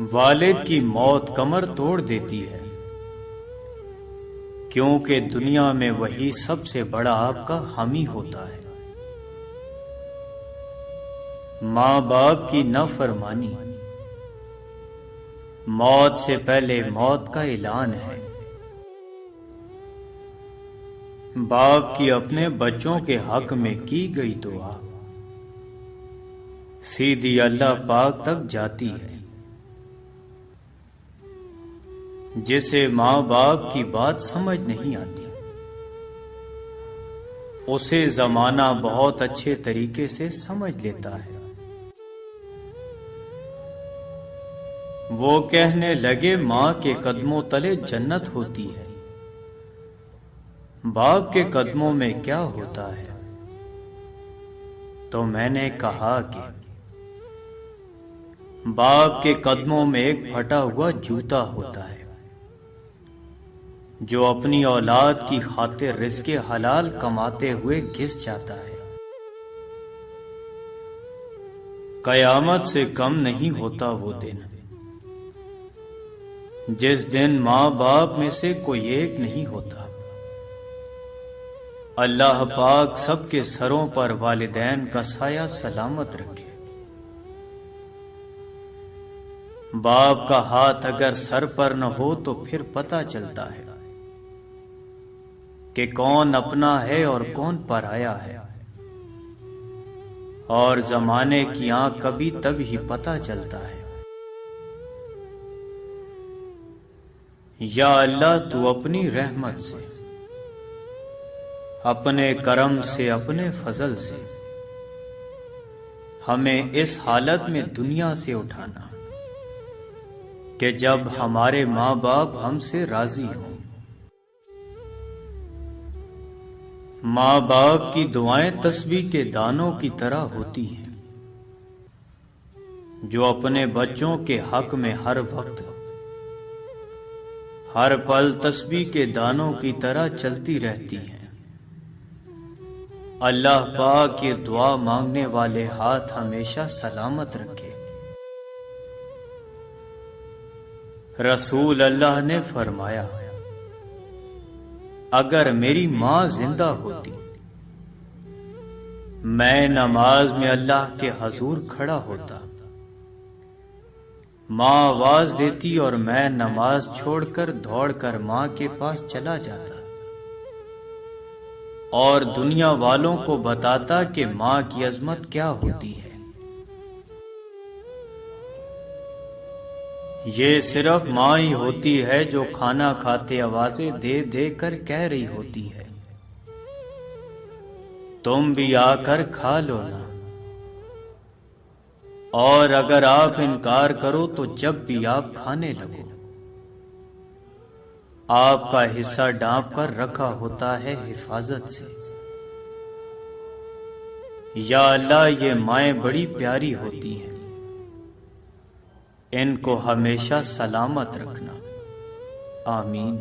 والد کی موت کمر توڑ دیتی ہے، کیونکہ دنیا میں وہی سب سے بڑا آپ کا حامی ہوتا ہے۔ ماں باپ کی نافرمانی موت سے پہلے موت کا اعلان ہے۔ باپ کی اپنے بچوں کے حق میں کی گئی دعا سیدھی اللہ پاک تک جاتی ہے۔ جسے ماں باپ کی بات سمجھ نہیں آتی، اسے زمانہ بہت اچھے طریقے سے سمجھ لیتا ہے۔ وہ کہنے لگے ماں کے قدموں تلے جنت ہوتی ہے، باپ کے قدموں میں کیا ہوتا ہے؟ تو میں نے کہا کہ باپ کے قدموں میں ایک پھٹا ہوا جوتا ہوتا ہے، جو اپنی اولاد کی خاطر رزق حلال کماتے ہوئے گھس جاتا ہے۔ قیامت سے کم نہیں ہوتا وہ دن جس دن ماں باپ میں سے کوئی ایک نہیں ہوتا۔ اللہ پاک سب کے سروں پر والدین کا سایہ سلامت رکھے۔ باپ کا ہاتھ اگر سر پر نہ ہو تو پھر پتہ چلتا ہے کہ کون اپنا ہے اور کون پرایا ہے، اور زمانے کی آنکھ کبھی تب ہی پتہ چلتا ہے۔ یا اللہ تو اپنی رحمت سے، اپنے کرم سے، اپنے فضل سے ہمیں اس حالت میں دنیا سے اٹھانا کہ جب ہمارے ماں باپ ہم سے راضی ہوں۔ ماں باپ کی دعائیں تسبیح کے دانوں کی طرح ہوتی ہیں، جو اپنے بچوں کے حق میں ہر وقت ہر پل تسبیح کے دانوں کی طرح چلتی رہتی ہیں۔ اللہ پاک یہ دعا مانگنے والے ہاتھ ہمیشہ سلامت رکھے۔ رسول اللہ نے فرمایا، اگر میری ماں زندہ ہوتی، میں نماز میں اللہ کے حضور کھڑا ہوتا، ماں آواز دیتی اور میں نماز چھوڑ کر دوڑ کر ماں کے پاس چلا جاتا اور دنیا والوں کو بتاتا کہ ماں کی عظمت کیا ہوتی ہے۔ یہ صرف ماں ہی ہوتی ہے جو کھانا کھاتے آوازیں دے دے کر کہہ رہی ہوتی ہے، تم بھی آ کر کھا لو نا، اور اگر آپ انکار کرو تو جب بھی آپ کھانے لگو، آپ کا حصہ ڈانپ کر رکھا ہوتا ہے حفاظت سے۔ یا اللہ یہ مائیں بڑی پیاری ہوتی ہیں، ان کو ہمیشہ سلامت رکھنا، آمین۔